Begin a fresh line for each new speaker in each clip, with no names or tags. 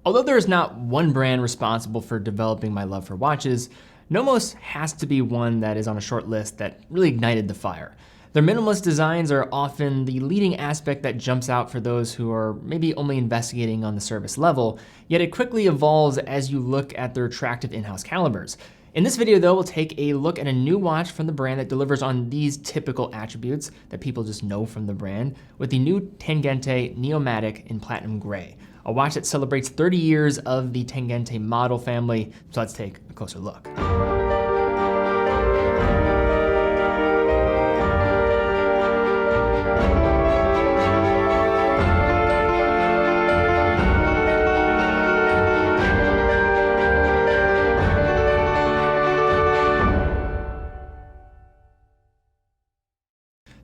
Although there is not one brand responsible for developing my love for watches, NOMOS has to be one that is on a short list that really ignited the fire. Their minimalist designs are often the leading aspect that jumps out for those who are maybe only investigating on the service level, yet it quickly evolves as you look at their attractive in-house calibers. In this video though, we'll take a look at a new watch from the brand that delivers on these typical attributes that people just know from the brand with the new Tangente NEOMATIC in platinum gray, a watch that celebrates 30 years of the Tangente model family. So let's take a closer look.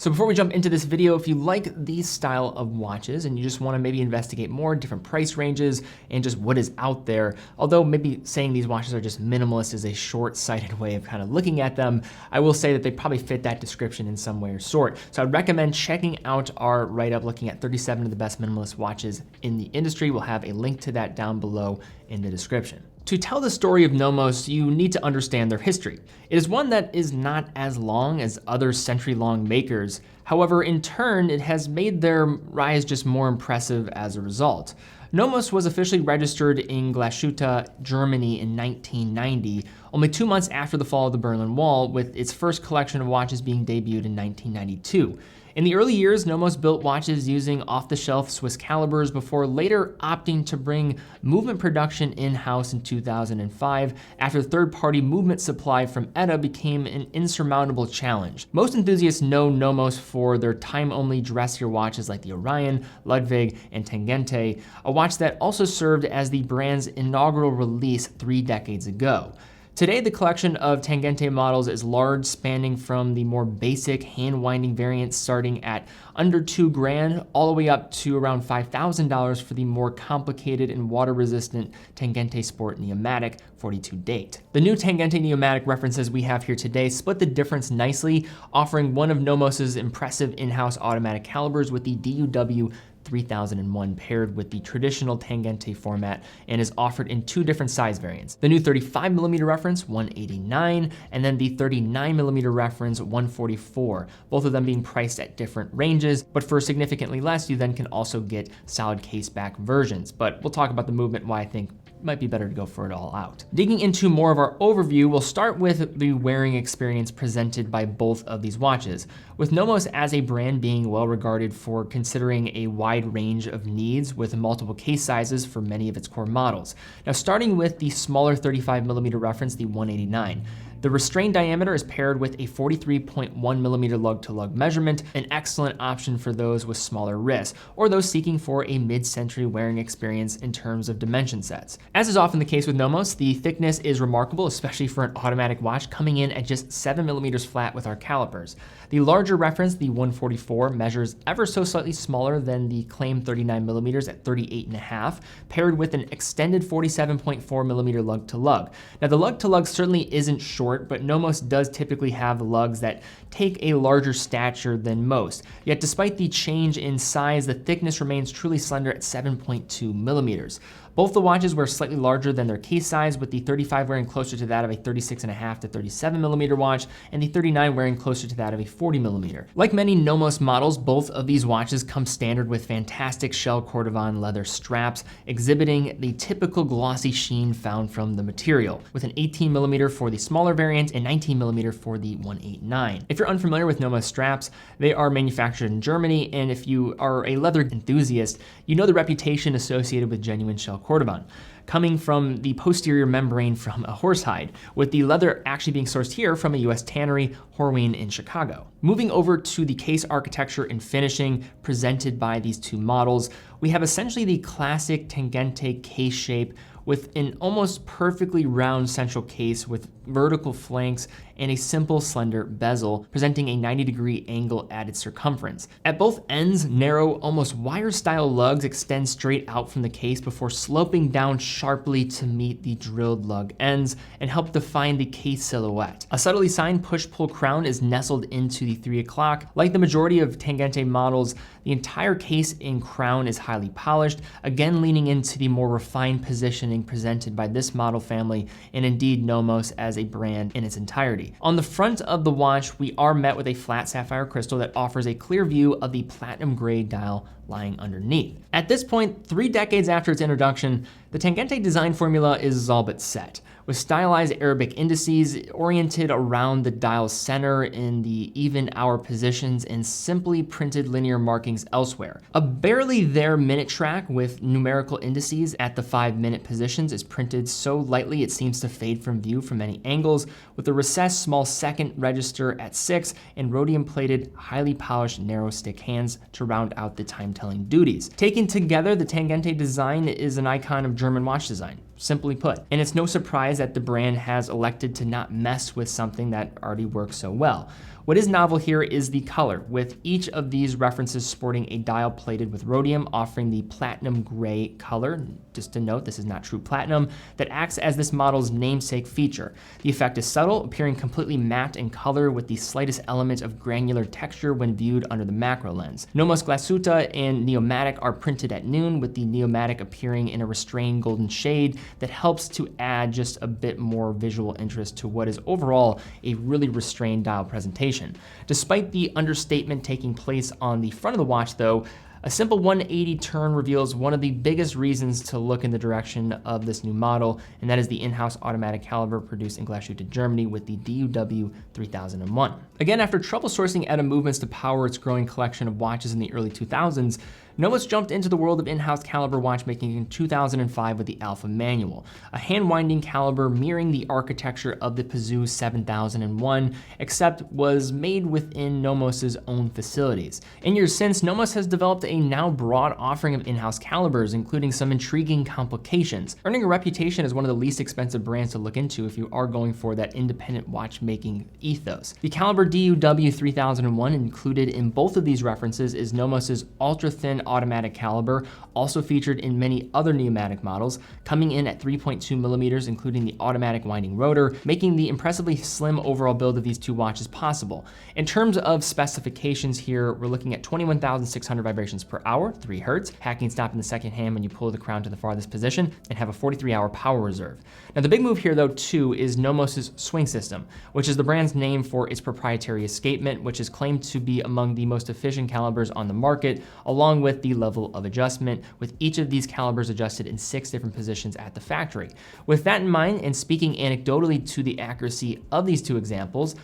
So before we jump into this video, if you like these style of watches and you just want to maybe investigate more different price ranges and just what is out there, although maybe saying these watches are just minimalist is a short-sighted way of kind of looking at them, I will say that they probably fit that description in some way or sort. So I'd recommend checking out our write-up looking at 37 of the best minimalist watches in the industry. We'll have a link to that down below in the description. To tell the story of NOMOS, you need to understand their history. It is one that is not as long as other century-long makers. However, in turn, it has made their rise just more impressive as a result. NOMOS was officially registered in Glashütte, Germany in 1990, only 2 months after the fall of the Berlin Wall, with its first collection of watches being debuted in 1992. In the early years, NOMOS built watches using off-the-shelf Swiss calibers before later opting to bring movement production in-house in 2005 after third-party movement supply from ETA became an insurmountable challenge. Most enthusiasts know NOMOS for their time-only dressier watches like the Orion, Ludwig, and Tangente, a watch that also served as the brand's inaugural release 3 decades ago. Today, the collection of Tangente models is large, spanning from the more basic hand-winding variants starting at under $2,000 all the way up to around $5,000 for the more complicated and water-resistant Tangente Sport NEOMATIC 42 date. The new Tangente NEOMATIC references we have here today split the difference nicely, offering one of NOMOS's impressive in-house automatic calibers with the DUW 3001 paired with the traditional Tangente format and is offered in 2 different size variants. The new 35mm reference, 189, and then the 39mm reference, 144, both of them being priced at different ranges, but for significantly less, you then can also get solid case back versions. But we'll talk about the movement, why I think it might be better to go for it all out. Digging into more of our overview, we'll start with the wearing experience presented by both of these watches. With NOMOS as a brand being well regarded for considering a wide range of needs with multiple case sizes for many of its core models. Now starting with the smaller 35mm reference, the 189. The restrained diameter is paired with a 43.1mm lug-to-lug measurement, an excellent option for those with smaller wrists, or those seeking for a mid-century wearing experience in terms of dimension sets. As is often the case with NOMOS, the thickness is remarkable, especially for an automatic watch, coming in at just 7mm flat with our calipers. The larger reference, the 144, measures ever so slightly smaller than the claimed 39mm at 38.5, paired with an extended 47.4mm lug-to-lug. Now the lug-to-lug certainly isn't short, but NOMOS does typically have lugs that take a larger stature than most. Yet despite the change in size, the thickness remains truly slender at 7.2mm. Both the watches were slightly larger than their case size, with the 35 wearing closer to that of a 36.5 to 37mm watch, and the 39 wearing closer to that of a 40mm. Like many NOMOS models, both of these watches come standard with fantastic shell cordovan leather straps, exhibiting the typical glossy sheen found from the material, with an 18mm for the smaller variant and 19mm for the 189. If you're unfamiliar with NOMOS straps, they are manufactured in Germany, and if you are a leather enthusiast, you know the reputation associated with genuine shell cordovan, coming from the posterior membrane from a horsehide, with the leather actually being sourced here from a US tannery, Horween in Chicago. Moving over to the case architecture and finishing presented by these 2 models, we have essentially the classic Tangente case shape with an almost perfectly round central case with vertical flanks and a simple slender bezel, presenting a 90-degree angle at its circumference. At both ends, narrow, almost wire-style lugs extend straight out from the case before sloping down sharply to meet the drilled lug ends and help define the case silhouette. A subtly signed push-pull crown is nestled into the 3 o'clock. Like the majority of Tangente models, the entire case and crown is highly polished, again leaning into the more refined positioning presented by this model family and indeed NOMOS as a brand in its entirety. On the front of the watch, we are met with a flat sapphire crystal that offers a clear view of the platinum gray dial lying underneath. At this point, 3 decades after its introduction, the Tangente design formula is all but set, with stylized Arabic indices oriented around the dial's center in the even hour positions and simply printed linear markings elsewhere. A barely there minute track with numerical indices at the 5-minute positions is printed so lightly it seems to fade from view from many angles, with a recessed small second register at 6 and rhodium-plated, highly polished narrow stick hands to round out the time-telling duties. Taken together, the Tangente design is an icon of German watch design, simply put. And it's no surprise that the brand has elected to not mess with something that already works so well. What is novel here is the color, with each of these references sporting a dial plated with rhodium, offering the platinum gray color. Just to note, this is not true platinum, that acts as this model's namesake feature. The effect is subtle, appearing completely matte in color with the slightest element of granular texture when viewed under the macro lens. NOMOS Glasuta and Neomatic are printed at noon, with the Neomatic appearing in a restrained golden shade that helps to add just a bit more visual interest to what is overall a really restrained dial presentation. Despite the understatement taking place on the front of the watch though, a simple 180 turn reveals one of the biggest reasons to look in the direction of this new model, and that is the in-house automatic caliber produced in Glashütte, Germany with the DUW 3001. Again, after trouble sourcing ETA movements to power its growing collection of watches in the early 2000s, NOMOS jumped into the world of in-house caliber watchmaking in 2005 with the Alpha Manual, a hand-winding caliber mirroring the architecture of the Pizou 7001, except was made within NOMOS's own facilities. In years since, NOMOS has developed a now broad offering of in-house calibers, including some intriguing complications, earning a reputation as one of the least expensive brands to look into if you are going for that independent watchmaking ethos. The caliber DUW 3001 included in both of these references is NOMOS's ultra-thin automatic caliber, also featured in many other Neomatic models, coming in at 3.2 millimeters, including the automatic winding rotor, making the impressively slim overall build of these two watches possible. In terms of specifications here, we're looking at 21,600 vibrations per hour, 3 Hertz, hacking stop in the second hand when you pull the crown to the farthest position, and have a 43-hour power reserve. Now the big move here though too is NOMOS's swing system, which is the brand's name for its proprietary escapement, which is claimed to be among the most efficient calibers on the market, along with the level of adjustment, with each of these calibers adjusted in 6 different positions at the factory. With that in mind, and speaking anecdotally to the accuracy of these two examples,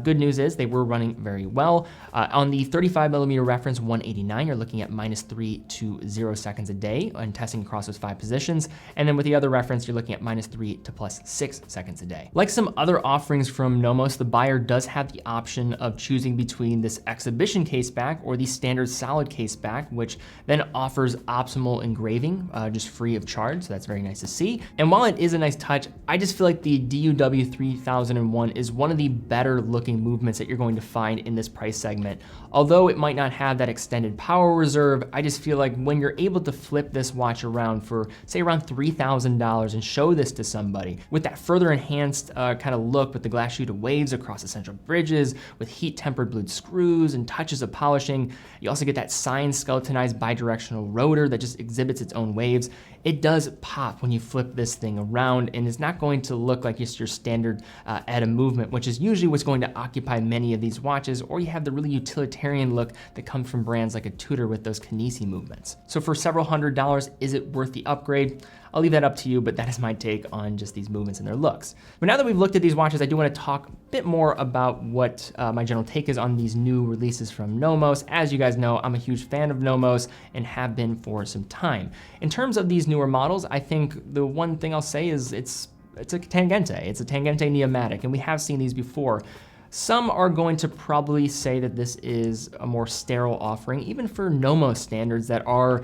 good news is they were running very well. On the 35mm reference 189, you're looking at -3 to 0 seconds a day and testing across those 5 positions. And then with the other reference, you're looking at -3 to +6 seconds a day. Like some other offerings from NOMOS, the buyer does have the option of choosing between this exhibition case back or the standard solid case back, which then offers optimal engraving, just free of charge, so that's very nice to see. And while it is a nice touch, I just feel like the DUW 3001 is one of the better looking movements that you're going to find in this price segment. Although it might not have that extended power reserve, I just feel like when you're able to flip this watch around for, say, around $3,000 and show this to somebody with that further enhanced kind of look with the Glashütte waves across the central bridges, with heat-tempered blued screws and touches of polishing, you also get that signed skeletonized bidirectional rotor that just exhibits its own waves. It does pop when you flip this thing around, and it's not going to look like just your standard ETA movement, which is usually what's going to occupy many of these watches, or you have the really utilitarian look that comes from brands like a Tudor with those Kinesi movements. So for several $100s, is it worth the upgrade? I'll leave that up to you, but that is my take on just these movements and their looks. But now that we've looked at these watches, I do want to talk a bit more about what my general take is on these new releases from NOMOS. As you guys know, I'm a huge fan of NOMOS and have been for some time. In terms of these newer models, I think the one thing I'll say is it's a Tangente. It's a Tangente Neomatic, and we have seen these before. Some are going to probably say that this is a more sterile offering, even for NOMOS standards that are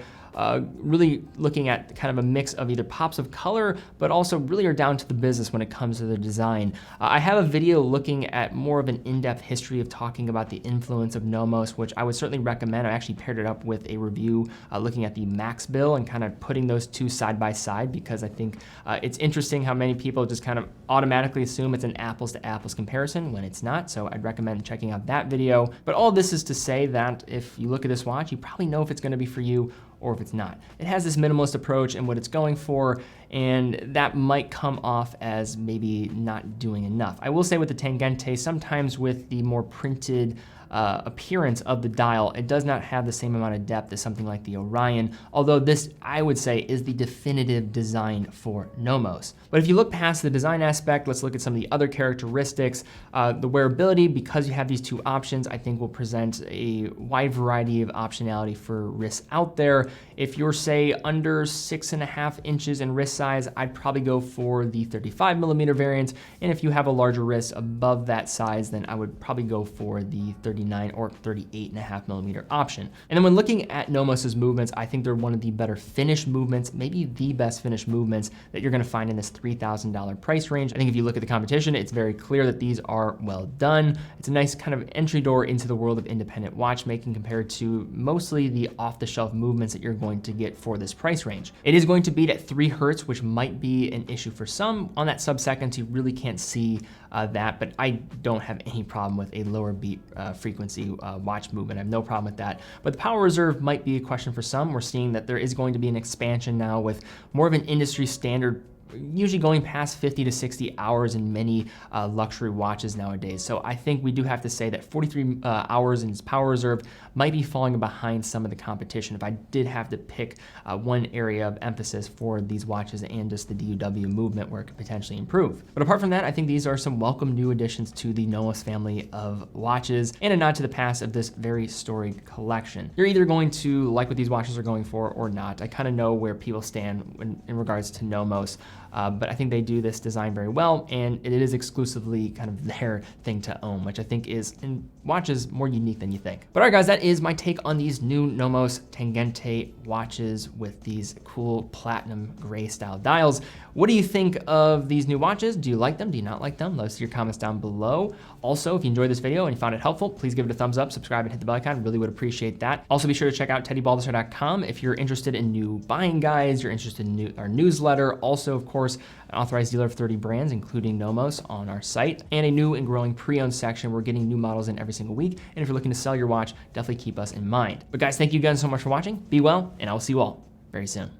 really looking at kind of a mix of either pops of color, but also really are down to the business when it comes to the design. I have a video looking at more of an in-depth history of talking about the influence of NOMOS, which I would certainly recommend. I actually paired it up with a review looking at the Max bill and kind of putting those two side by side, because I think it's interesting how many people just kind of automatically assume it's an apples to apples comparison when it's not. So I'd recommend checking out that video. But all this is to say that if you look at this watch, you probably know if it's going to be for you or if it's not. It has this minimalist approach and what it's going for, and that might come off as maybe not doing enough. I will say with the Tangente, sometimes with the more printed appearance of the dial, it does not have the same amount of depth as something like the Orion, although this, I would say, is the definitive design for NOMOS. But if you look past the design aspect, let's look at some of the other characteristics. The wearability, because you have these two options, I think will present a wide variety of optionality for wrists out there. If you're, say, under 6.5 inches in wrist size, I'd probably go for the 35mm variant, and if you have a larger wrist above that size, then I would probably go for the 39 or 38.5mm option. And then when looking at NOMOS's movements, I think they're one of the better finished movements, maybe the best finished movements that you're gonna find in this $3,000 price range. I think if you look at the competition, it's very clear that these are well done. It's a nice kind of entry door into the world of independent watchmaking compared to mostly the off-the-shelf movements that you're going to get for this price range. It is going to beat at 3 Hertz, which might be an issue for some. On that sub-seconds, you really can't see that, but I don't have any problem with a lower beat frequency watch movement. I have no problem with that. But the power reserve might be a question for some. We're seeing that there is going to be an expansion now with more of an industry standard, usually going past 50 to 60 hours in many luxury watches nowadays. So I think we do have to say that 43 hours in its power reserve might be falling behind some of the competition if I did have to pick one area of emphasis for these watches and just the DUW movement where it could potentially improve. But apart from that, I think these are some welcome new additions to the NOMOS family of watches and a nod to the past of this very storied collection. You're either going to like what these watches are going for or not. I kind of know where people stand in regards to NOMOS. But I think they do this design very well, and it is exclusively kind of their thing to own, which I think is, in watches, more unique than you think. But all right, guys, that is my take on these new NOMOS Tangente watches with these cool platinum gray style dials. What do you think of these new watches? Do you like them? Do you not like them? Let us know your comments down below. Also, if you enjoyed this video and you found it helpful, please give it a thumbs up, subscribe, and hit the bell icon. Really would appreciate that. Also, be sure to check out teddybaldassarre.com if you're interested in new buying guides, you're interested in our newsletter. Also, of course, an authorized dealer of 30 brands, including NOMOS, on our site, and a new and growing pre-owned section. We're getting new models in every single week, and if you're looking to sell your watch, definitely keep us in mind. But guys, thank you again so much for watching. Be well, and I will see you all very soon.